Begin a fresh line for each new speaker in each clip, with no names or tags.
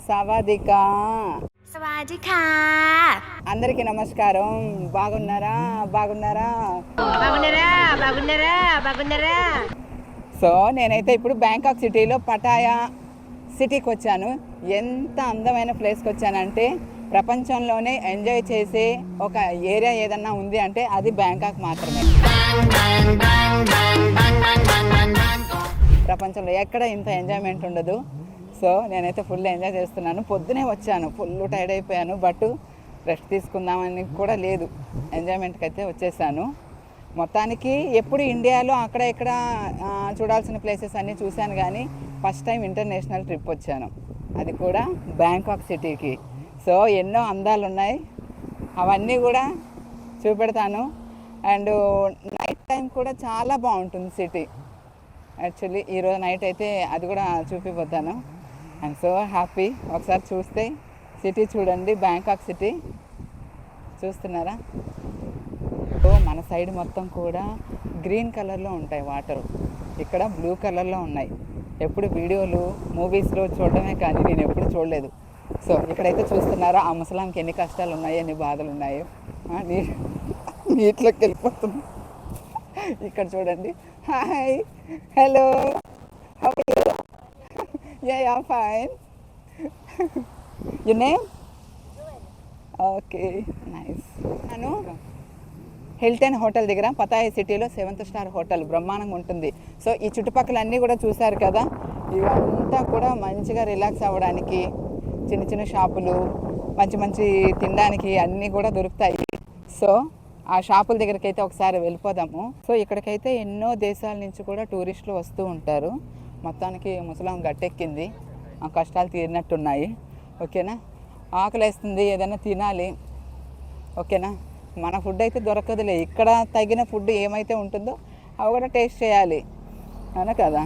సవాదికా
సవాదికా
అందరికీ నమస్కారం. బాగున్నారా? సో నేనైతే ఇప్పుడు బ్యాంకాక్ సిటీలో పటాయా సిటీకి వచ్చాను. ఎంత అందమైన ప్లేస్కి వచ్చానంటే ప్రపంచంలోనే ఎంజాయ్ చేసే ఒక ఏరియా ఏదన్నా ఉంది అంటే అది బ్యాంకాక్ మాత్రమే. ప్రపంచంలో ఎక్కడ ఇంత ఎంజాయ్మెంట్ ఉండదు. సో నేనైతే ఫుల్ ఎంజాయ్ చేస్తున్నాను. పొద్దునే వచ్చాను, ఫుల్ టైర్డ్ అయిపోయాను, బట్ రెస్ట్ తీసుకుందామని కూడా లేదు. ఎంజాయ్మెంట్కి అయితే వచ్చేసాను. మొత్తానికి ఎప్పుడు ఇండియాలో అక్కడ ఇక్కడ చూడాల్సిన ప్లేసెస్ అన్నీ చూశాను, కానీ ఫస్ట్ టైం ఇంటర్నేషనల్ ట్రిప్ వచ్చాను, అది కూడా బ్యాంకాక్ సిటీకి. సో ఎన్నో అందాలు ఉన్నాయి, అవన్నీ కూడా చూపెడతాను. అండ్ నైట్ టైం కూడా చాలా బాగుంటుంది సిటీ. యాక్చువల్లీ ఈరోజు నైట్ అయితే అది కూడా చూపిపోతాను. I'm so happy. ఒకసారి చూస్తే సిటీ చూడండి, బ్యాంకాక్ సిటీ చూస్తున్నారా? సో మన సైడ్ మొత్తం కూడా గ్రీన్ కలర్లో ఉంటాయి వాటరు, ఇక్కడ బ్లూ కలర్లో ఉన్నాయి. ఎప్పుడు వీడియోలు మూవీస్లో చూడడమే కానీ నేను ఎప్పుడు చూడలేదు. సో ఇక్కడైతే చూస్తున్నారా ఆ ముసలాంకి ఎన్ని కష్టాలు ఉన్నాయో, ఎన్ని బాధలు ఉన్నాయో. నీటిలోకి వెళ్ళిపోతుంది. ఇక్కడ చూడండి. Hi, hello, how are you? Ya fine. Your name? Okay, nice. నేను హిల్టన్ హోటల్ దగ్గర పతాయా సిటీలో 7th స్టార్ హోటల్ బ్రహ్మాండంగా ఉంటుంది. సో ఈ చుట్టుపక్కల అన్నీ కూడా చూశారు కదా, ఇవంతా కూడా మంచిగా రిలాక్స్ అవ్వడానికి చిన్న చిన్న షాపులు, మంచి మంచి తినడానికి అన్నీ కూడా దొరుకుతాయి. సో ఆ షాపుల దగ్గరికి అయితే ఒకసారి వెళ్ళిపోదాము. సో ఇక్కడికైతే ఎన్నో దేశాల నుంచి కూడా టూరిస్టులు వస్తూ ఉంటారు. మొత్తానికి ముసలాం గట్టెక్కింది, ఆ కష్టాలు తీరినట్టున్నాయి. ఓకేనా? ఆకలేస్తుంది, ఏదైనా తినాలి. ఓకేనా? మన ఫుడ్ అయితే దొరకదులే, ఇక్కడ తగిన ఫుడ్ ఏమైతే ఉంటుందో అవి కూడా టేస్ట్ చేయాలి, అవునా కదా?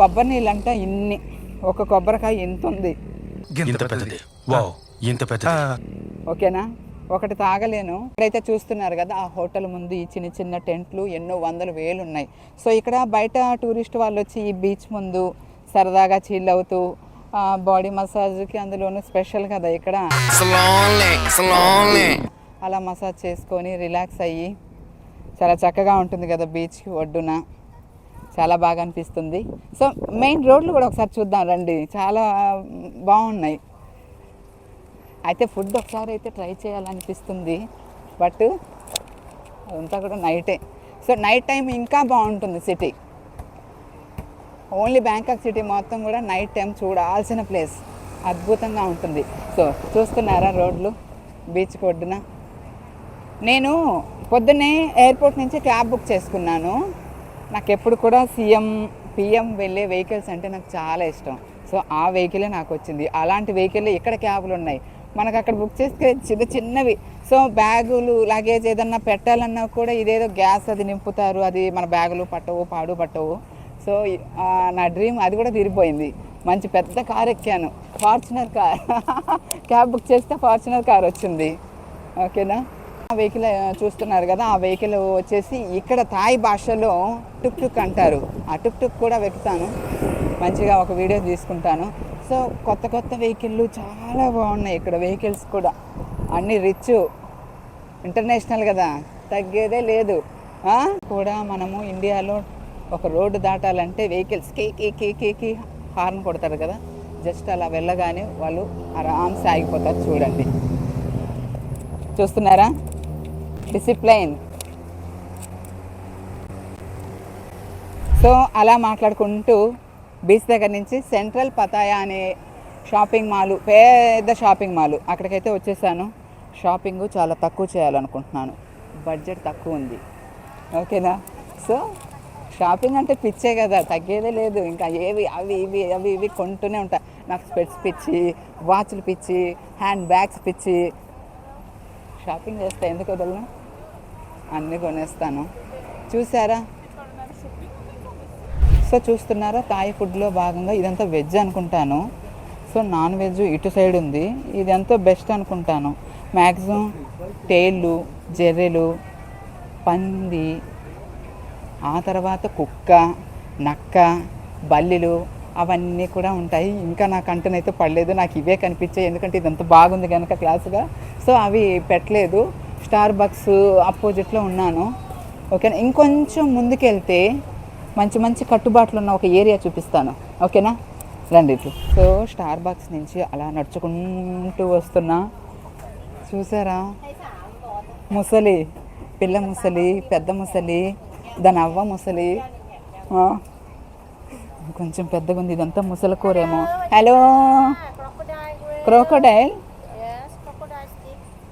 కొబ్బరి నీళ్ళు అంట ఇన్ని, ఒక కొబ్బరికాయ ఇంత ఉంది. ఓకేనా? ఒకటి తాగలేను. ఇక్కడైతే చూస్తున్నారు కదా ఆ హోటల్ ముందు ఈ చిన్న చిన్న టెంట్లు ఎన్నో వందల వేలు ఉన్నాయి. సో ఇక్కడ బయట టూరిస్ట్ వాళ్ళు వచ్చి ఈ బీచ్ ముందు సరదాగా చిల్ అవుతూ బాడీ మసాజ్కి అందులోనూ స్పెషల్ కదా ఇక్కడ, అలా మసాజ్ చేసుకొని రిలాక్స్ అయ్యి చాలా చక్కగా ఉంటుంది కదా బీచ్ ఒడ్డున, చాలా బాగా అనిపిస్తుంది. సో మెయిన్ రోడ్లు కూడా ఒకసారి చూద్దాం రండి, చాలా బాగున్నాయి. అయితే ఫుడ్ ఒకసారి అయితే ట్రై చేయాలనిపిస్తుంది, బట్ అదంతా కూడా నైటే. సో నైట్ టైం ఇంకా బాగుంటుంది సిటీ. ఓన్లీ బ్యాంకాక్ సిటీ మొత్తం కూడా నైట్ టైం చూడాల్సిన ప్లేస్, అద్భుతంగా ఉంటుంది. సో చూస్తున్నారా రోడ్లు బీచ్ ఒడ్డున. నేను పొద్దున్నే ఎయిర్పోర్ట్ నుంచి క్యాబ్ బుక్ చేసుకున్నాను. నాకు ఎప్పుడు కూడా పిఎం వెళ్ళే వెహికల్స్ అంటే నాకు చాలా ఇష్టం. సో ఆ వెహికలే నాకు వచ్చింది. అలాంటి వెహికల్ ఇక్కడ క్యాబ్లు ఉన్నాయి, మనకు అక్కడ బుక్ చేస్తే చిన్న చిన్నవి. సో బ్యాగులు లగేజ్ ఏదన్నా పెట్టాలన్నా కూడా ఇదేదో గ్యాస్ అది నింపుతారు, అది మన బ్యాగులు పట్టవు. సో నా డ్రీమ్ అది కూడా తీరిపోయింది. మంచి పెద్ద కార్ ఎక్కాను, ఫార్చునర్ కార్. క్యాబ్ బుక్ చేస్తే ఫార్చునర్ కార్ వచ్చింది. ఓకేనా? ఆ వెహికల్ చూస్తున్నారు కదా, ఆ వెహికల్ వచ్చేసి ఇక్కడ థాయ్ భాషలో టుక్ టుక్ అంటారు. ఆ టుక్ టుక్ కూడా వెక్కుతాను, మంచిగా ఒక వీడియో తీసుకుంటాను. సో కొత్త వెహికల్లు చాలా బాగున్నాయి ఇక్కడ. వెహికల్స్ కూడా అన్నీ రిచ్, ఇంటర్నేషనల్ కదా, తగ్గేదే లేదు. కూడా మనము ఇండియాలో ఒక రోడ్డు దాటాలంటే వెహికల్స్ కి హార్న్ కొడతారు కదా, జస్ట్ అలా వెళ్ళగానే వాళ్ళు ఆరామ్సే ఆగిపోతారు. చూడండి, చూస్తున్నారా? డిసిప్లైన్. సో అలా మాట్లాడుకుంటూ బీచ్ దగ్గర నుంచి సెంట్రల్ పతాయా అనే షాపింగ్ మాల్, పెద్ద షాపింగ్ మాల్, అక్కడికైతే వచ్చేసాను. షాపింగ్ చాలా తక్కువ చేయాలనుకుంటున్నాను, బడ్జెట్ తక్కువ ఉంది. ఓకేనా? సో షాపింగ్ అంటే పిచ్చే కదా, తగ్గేదే లేదు. ఇంకా అవి ఇవి కొంటూనే ఉంటా. నాకు స్పెట్స్ పిచ్చి, వాచ్లు పిచ్చి, హ్యాండ్ బ్యాగ్స్ పిచ్చి. షాపింగ్ చేస్తే ఎందుకు వదలను, అన్నీ కొనేస్తాను. చూసారా? సో చూస్తున్నారా, థాయ్ ఫుడ్లో భాగంగా ఇదంతా వెజ్ అనుకుంటాను. సో నాన్ వెజ్ ఇటు సైడ్ ఉంది, ఇది ఎంతో బెస్ట్ అనుకుంటాను. మ్యాక్సిమం తేళ్ళు, జర్రెలు, పంది, ఆ తర్వాత కుక్క, నక్క, బల్లిలు, అవన్నీ కూడా ఉంటాయి. ఇంకా నాకు అంటనైతే పడలేదు, నాకు ఇవే కనిపించాయి ఎందుకంటే ఇదంతా బాగుంది కనుక క్లాసుగా. సో అవి పెట్టలేదు. స్టార్ బక్స్ అపోజిట్లో ఉన్నాను. ఓకేనా, ఇంకొంచెం ముందుకెళ్తే మంచి మంచి కట్టుబాట్లు ఉన్న ఒక ఏరియా చూపిస్తాను. ఓకేనా, రండి ఇట్లు. సో స్టార్ బక్స్ నుంచి అలా నడుచుకుంటూ వస్తున్నా. చూసారా, ముసలి, పిల్ల ముసలి, పెద్ద ముసలి, దాని అవ్వ ముసలి, కొంచెం పెద్దగా ఉంది. ఇదంతా ముసలి కూరేమో. హలో, క్రోకోడైల్,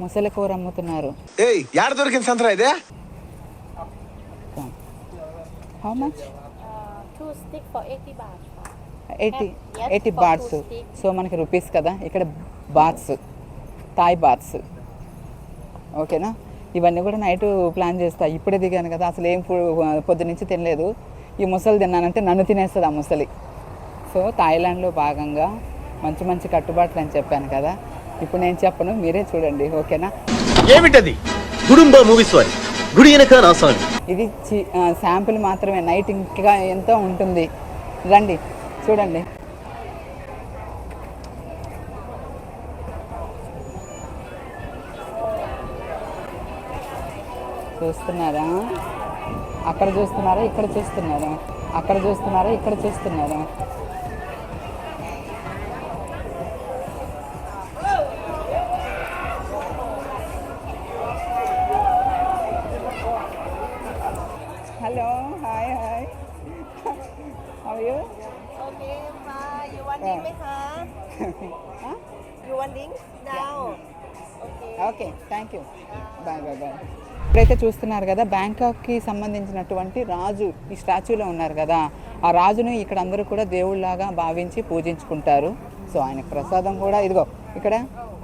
ముసలి కూర అమ్ముతున్నారు. How much?
2 sticks for 80 baht.
80 bahts. So మనకి రూపీస్ కదా, ఇక్కడ బాట్స్, థాయ్ బాట్స్. ఓకేనా, ఇవన్నీ కూడా నైట్ ప్లాన్ చేస్తా. ఇప్పుడే దిగాను కదా, అసలు ఏం పొద్దు నుంచి తినలేదు. ఈ ముసలి తిన్నానంటే నన్ను తినేస్తుంది ఆ ముసలి. సో థాయిలాండ్లో భాగంగా మంచి మంచి కట్టుబాట్లు అని చెప్పాను కదా, ఇప్పుడు నేను చెప్పను, మీరే చూడండి. ఓకేనా,
ఏమిటది? గుడుంబ మూవీస్ వారి గుడి వెనక రాసాను.
ఇది శాంపుల్ మాత్రమే, నైట్ ఇంకా ఎంతో ఉంటుంది. రండి చూడండి. చూస్తున్నారా, అక్కడ చూస్తున్నారా, ఇక్కడ చూస్తున్నారా, అక్కడ చూస్తున్నారా, ఇక్కడ చూస్తున్నారా. Hello, hi hi, how are you?
Okay, bye. You want linkไหมคะ You want link now? Okay.
Okay, thank you, bye bye bye. ఇప్పుడైతే చూస్తున్నారు కదా, బ్యాంకాక్కి సంబంధించినటువంటి రాజు ఈ స్టాచ్యూలో ఉన్నారు కదా, ఆ రాజును ఇక్కడ అందరూ కూడా దేవుళ్ళలాగా భావించి పూజించుకుంటారు. సో ఆయనకు ప్రసాదం కూడా ఇదిగో ఇక్కడ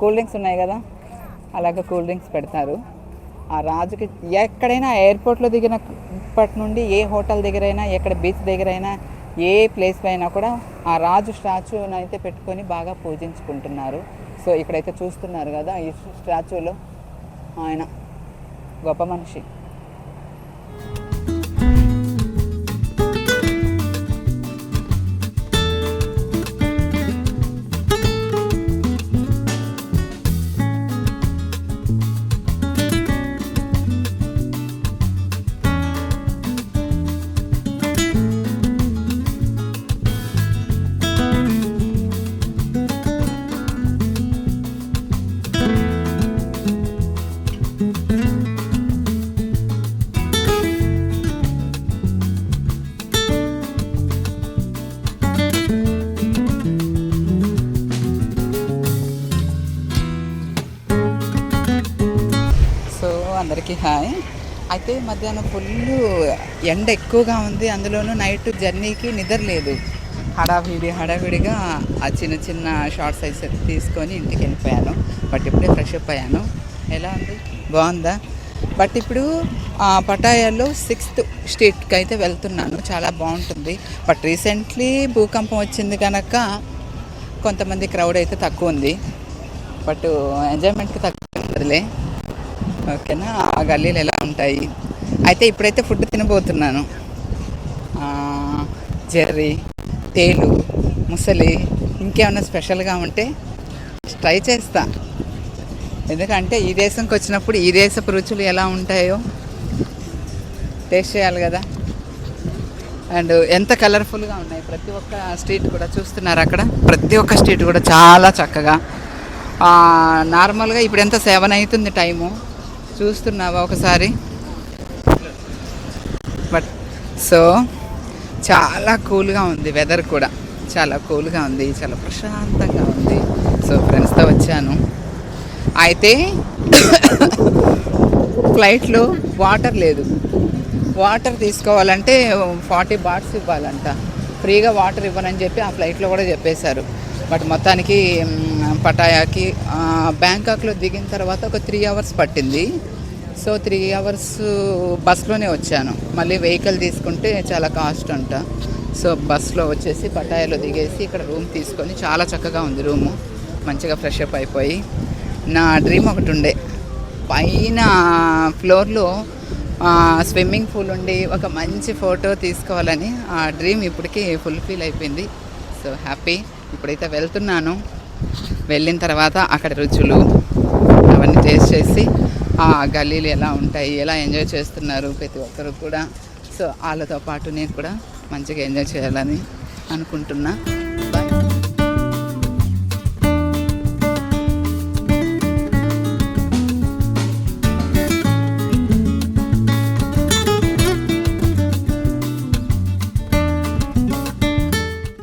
కూల్ డ్రింక్స్ ఉన్నాయి కదా, అలాగే కూల్ డ్రింక్స్ పెడతారు. ఆ రాజుకి ఎక్కడైనా ఎయిర్పోర్ట్లో దిగినప్పటి నుండి ఏ హోటల్ దగ్గరైనా, ఎక్కడ బీచ్ దగ్గరైనా, ఏ ప్లేస్ అయినా కూడా ఆ రాజు స్టాచ్యూని అయితే పెట్టుకొని బాగా పూజించుకుంటున్నారు. సో ఇక్కడైతే చూస్తున్నారు కదా, ఈ స్టాచ్యూలో ఆయన గొప్ప మనిషి. అందరికీ హాయ్. అయితే మధ్యాహ్నం ఫుల్ ఎండ ఎక్కువగా ఉంది, అందులోనూ నైట్ జర్నీకి నిద్ర లేదు. హడావిడిగా ఆ చిన్న చిన్న షార్ట్ సైజ్ తీసుకొని ఇంటికి వెళ్ళిపోయాను. బట్ ఇప్పుడే ఫ్రెష్ అప్ అయ్యాను. ఎలా ఉంది, బాగుందా? బట్ ఇప్పుడు పటాయాలో 6th స్ట్రీట్కి అయితే వెళ్తున్నాను. చాలా బాగుంటుంది. బట్ రీసెంట్లీ భూకంపం వచ్చింది కనుక కొంతమంది క్రౌడ్ అయితే తక్కువ ఉంది. బట్ ఎంజాయ్మెంట్కి తక్కువ ఉందిలే. ఓకేనా, ఆ గల్లీలు ఎలా ఉంటాయి. అయితే ఇప్పుడైతే ఫుడ్ తినబోతున్నాను. జెర్రీ, తేలు, ముసలి, ఇంకేమన్నా స్పెషల్గా ఉంటే ట్రై చేస్తా. ఎందుకంటే ఈ దేశంకి వచ్చినప్పుడు ఈ దేశపు రుచులు ఎలా ఉంటాయో టేస్ట్ చేయాలి కదా. అండ్ ఎంత కలర్ఫుల్గా ఉన్నాయి ప్రతి ఒక్క స్ట్రీట్ కూడా. చూస్తున్నారు అక్కడ ప్రతి ఒక్క స్ట్రీట్ కూడా చాలా చక్కగా. నార్మల్గా ఇప్పుడు ఎంత 7 అవుతుంది టైము, చూస్తున్నావా ఒకసారి. బట్ సో చాలా కూల్గా ఉంది, వెదర్ కూడా చాలా కూల్గా ఉంది, చాలా ప్రశాంతంగా ఉంది. సో ఫ్రెండ్స్తో వచ్చాను. అయితే ఫ్లైట్లో వాటర్ లేదు. వాటర్ తీసుకోవాలంటే 40 బాట్స్ ఇవ్వాలంట. ఫ్రీగా వాటర్ ఇవ్వనని చెప్పి ఆ ఫ్లైట్లో కూడా చెప్పేశారు. బట్ మొత్తానికి పటాయాకి బ్యాంకాక్లో దిగిన తర్వాత ఒక 3 hours పట్టింది. సో 3 hours బస్లోనే వచ్చాను. మళ్ళీ వెహికల్ తీసుకుంటే చాలా కాస్ట్ అంట. సో బస్లో వచ్చేసి పటాయాలో దిగేసి ఇక్కడ రూమ్ తీసుకొని, చాలా చక్కగా ఉంది రూము. మంచిగా ఫ్రెష్ అప్ అయిపోయి, నా డ్రీమ్ ఒకటి ఉండే, పైన ఫ్లోర్లో స్విమ్మింగ్ పూల్ ఉండి ఒక మంచి ఫోటో తీసుకోవాలని. ఆ డ్రీమ్ ఇప్పటికీ ఫుల్ఫిల్ అయిపోయింది. So happy. ఇప్పుడైతే వెళ్తున్నాను. వెళ్ళిన తర్వాత అక్కడ రుచులు అవన్నీ టేస్ట్ చేసి ఆ గల్లీలు ఎలా ఉంటాయి, ఎలా ఎంజాయ్ చేస్తున్నారు ప్రతి ఒక్కరు కూడా, సో వాళ్ళతో పాటు నేను కూడా మంచిగా ఎంజాయ్ చేయాలని అనుకుంటున్నా. బాయ్.